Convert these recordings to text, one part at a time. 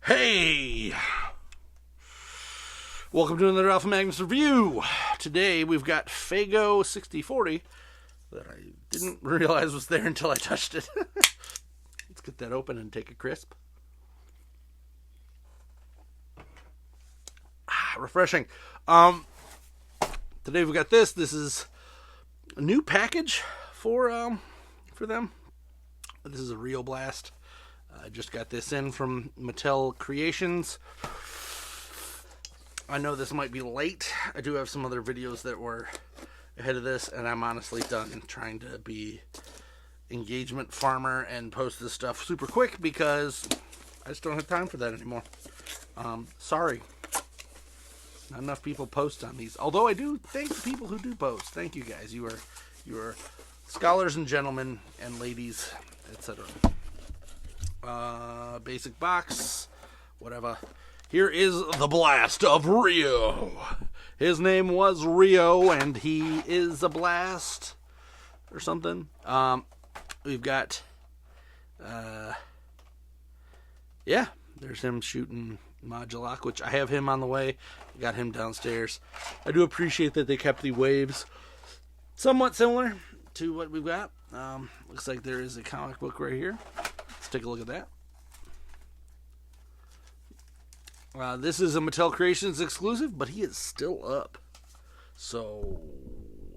Hey! Welcome to another Alpha Magnus review. Today we've got Fago 6040 that I didn't realize was there until I touched it. Let's get that open and take a crisp. Refreshing. Today we've got this. This is a new package for them. This is a Rio Blast. I just got this in from Mattel Creations. I know this might be late. I do have some other videos that were ahead of this, and I'm honestly done trying to be engagement farmer and post this stuff super quick because I just don't have time for that anymore. Sorry. Not enough people post on these. Although I do thank the people who do post. Thank you guys. You are scholars and gentlemen and ladies, etc. Basic box, whatever. Here is the Blast of Rio. His name was Rio, and he is a blast, or something. We've got, there's him shooting Modulok, which I have him on the way. Got him downstairs. I do appreciate that they kept the waves somewhat similar to what we've got. Looks like there is a comic book right here. Let's take a look at that. This is a Mattel Creations exclusive, but he is still up. So,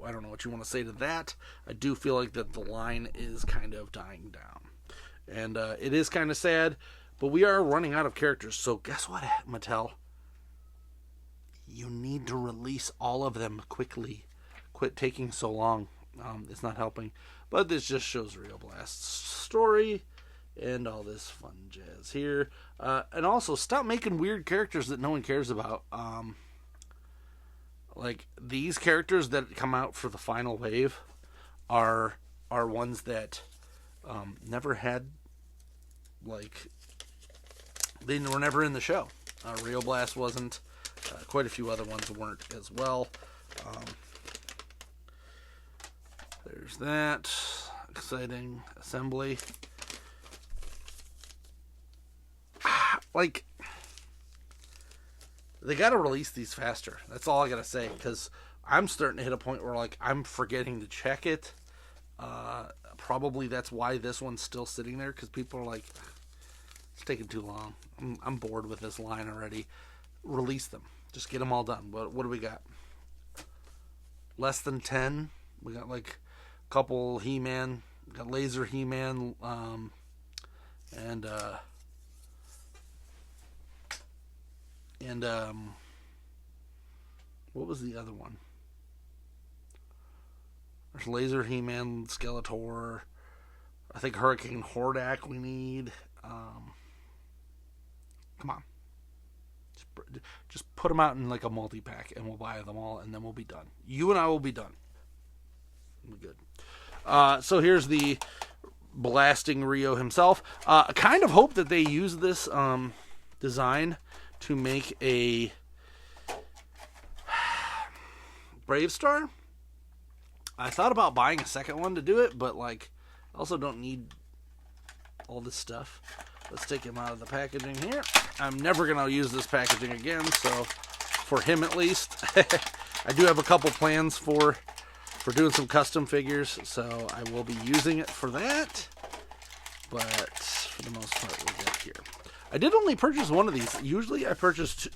I don't know what you want to say to that. I do feel like that the line is kind of dying down. And it is kind of sad, but we are running out of characters. So, guess what, Mattel? You need to release all of them quickly. Quit taking so long. It's not helping. But this just shows Rio Blast's story and all this fun jazz here. And also, stop making weird characters that no one cares about. Like, these characters that come out for the final wave are ones that never had, like, they were never in the show. Rio Blast wasn't. Quite a few other ones weren't as well. There's that. Exciting assembly. Like, they gotta release these faster. That's all I gotta say, because I'm starting to hit a point where, like, I'm forgetting to check it. Probably that's why this one's still sitting there, because people are like, it's taking too long. I'm bored with this line already. Release them. Just get them all done. What do we got? Less than 10. We got, like, a couple He-Man. We got Laser He-Man. And what was the other one? There's Laser He-Man, Skeletor. I think Hurricane Hordak we need. Come on. Just put them out in like a multi-pack and we'll buy them all and then we'll be done. You and I will be done. We're good. So here's the blasting Rio himself. I kind of hope that they use this design to make a Brave Star. I thought about buying a second one to do it, but like, I also don't need all this stuff. Let's take him out of the packaging here. I'm never going to use this packaging again, so for him at least. I do have a couple plans for doing some custom figures, so I will be using it for that. But for the most part, we'll get here. I did only purchase one of these. Usually I purchased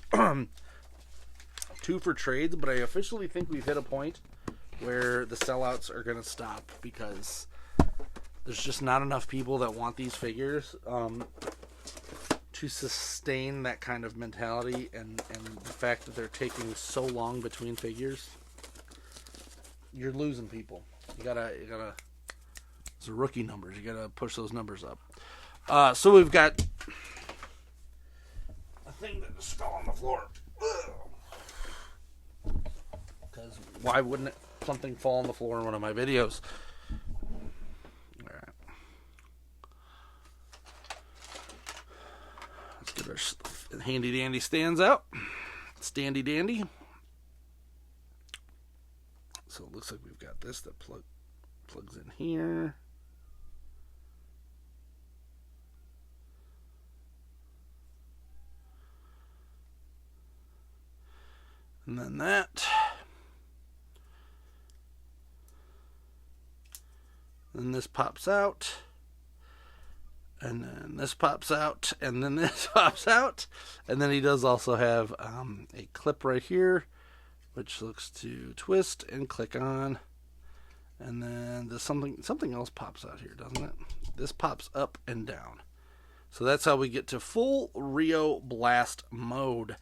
two for trades, but I officially think we've hit a point where the sellouts are going to stop because there's just not enough people that want these figures to sustain that kind of mentality, and the fact that they're taking so long between figures. You're losing people. You gotta. Those are rookie numbers. You gotta push those numbers up. So we've got a thing that just fell on the floor. Because why wouldn't something fall on the floor in one of my videos? Alright. Let's get our handy dandy stands out. Standy dandy. So it looks like we've got this that plugs in here. And then that. Then this pops out. And then this pops out. And then this pops out. And then he does also have a clip right here, which looks to twist and click on. And then there's something else pops out here, doesn't it? This pops up and down. So that's how we get to full Rio Blast mode.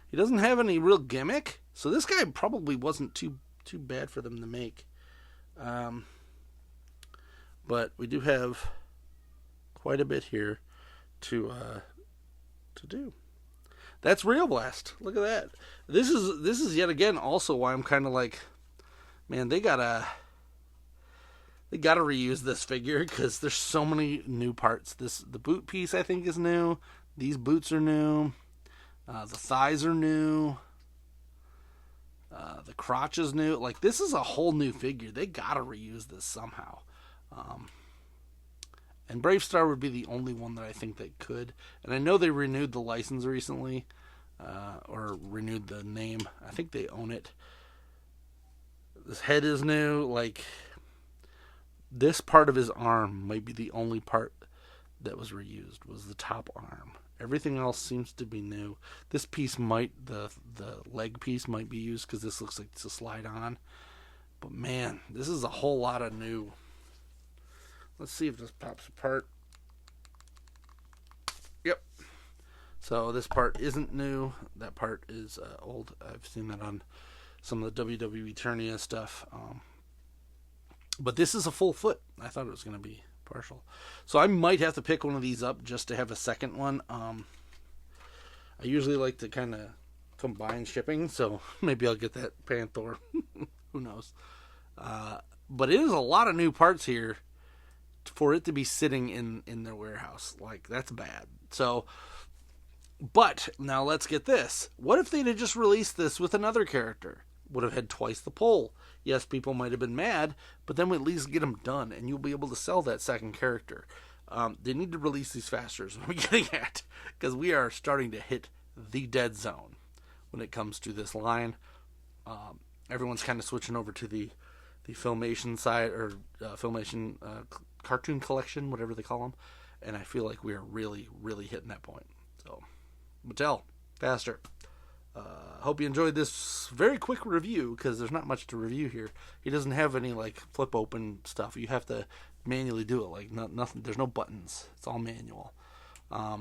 He doesn't have any real gimmick, so this guy probably wasn't too bad for them to make. But we do have quite a bit here to do. That's Rio Blast. Look at that. This is yet again also why I'm kind of like, man, they gotta reuse this figure because there's so many new parts. The boot piece I think is new. These boots are new. The thighs are new. The crotch is new. Like, this is a whole new figure. They gotta reuse this somehow. And Brave Star would be the only one that I think they could. And I know they renewed the license recently, or renewed the name. I think they own it. This head is new. Like, this part of his arm might be the only part that was reused, was the top arm. Everything else seems to be new. This piece might, the leg piece might be used because this looks like it's a slide on. But man, this is a whole lot of new. Let's see if this pops apart. Yep. So this part isn't new. That part is old. I've seen that on some of the WWE Eternia stuff. But this is a full foot. I thought it was going to be partial. So I might have to pick one of these up just to have a second one. I usually like to kind of combine shipping, so maybe I'll get that Panther. Who knows? But it is a lot of new parts here for it to be sitting in their warehouse. Like, that's bad. So, but now let's get this. What if they'd have just released this with another character? Would have had twice the pull. Yes, people might have been mad, but then we at least get them done, and you'll be able to sell that second character. They need to release these faster, is what I'm getting at, because we are starting to hit the dead zone when it comes to this line. Everyone's kind of switching over to the Filmation side, or Filmation cartoon collection, whatever they call them, and I feel like we are really, really hitting that point. So, Mattel, faster. Hope you enjoyed this very quick review, because there's not much to review here. He doesn't have any like flip open stuff. You have to manually do it. Like nothing. There's no buttons. It's all manual. I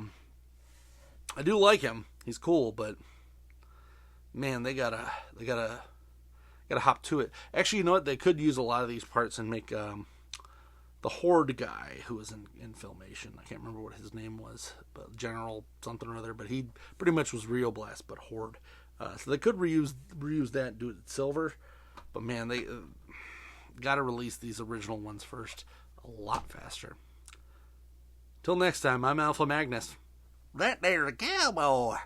do like him. He's cool, but man, they gotta hop to it. Actually, you know what? They could use a lot of these parts and make the Horde guy who was in Filmation. I can't remember what his name was, but General something or other. But he pretty much was Rio Blast, but Horde. So they could reuse that and do it in silver. But man, they got to release these original ones first a lot faster. Till next time, I'm Alpha Magnus. That there's a cowboy.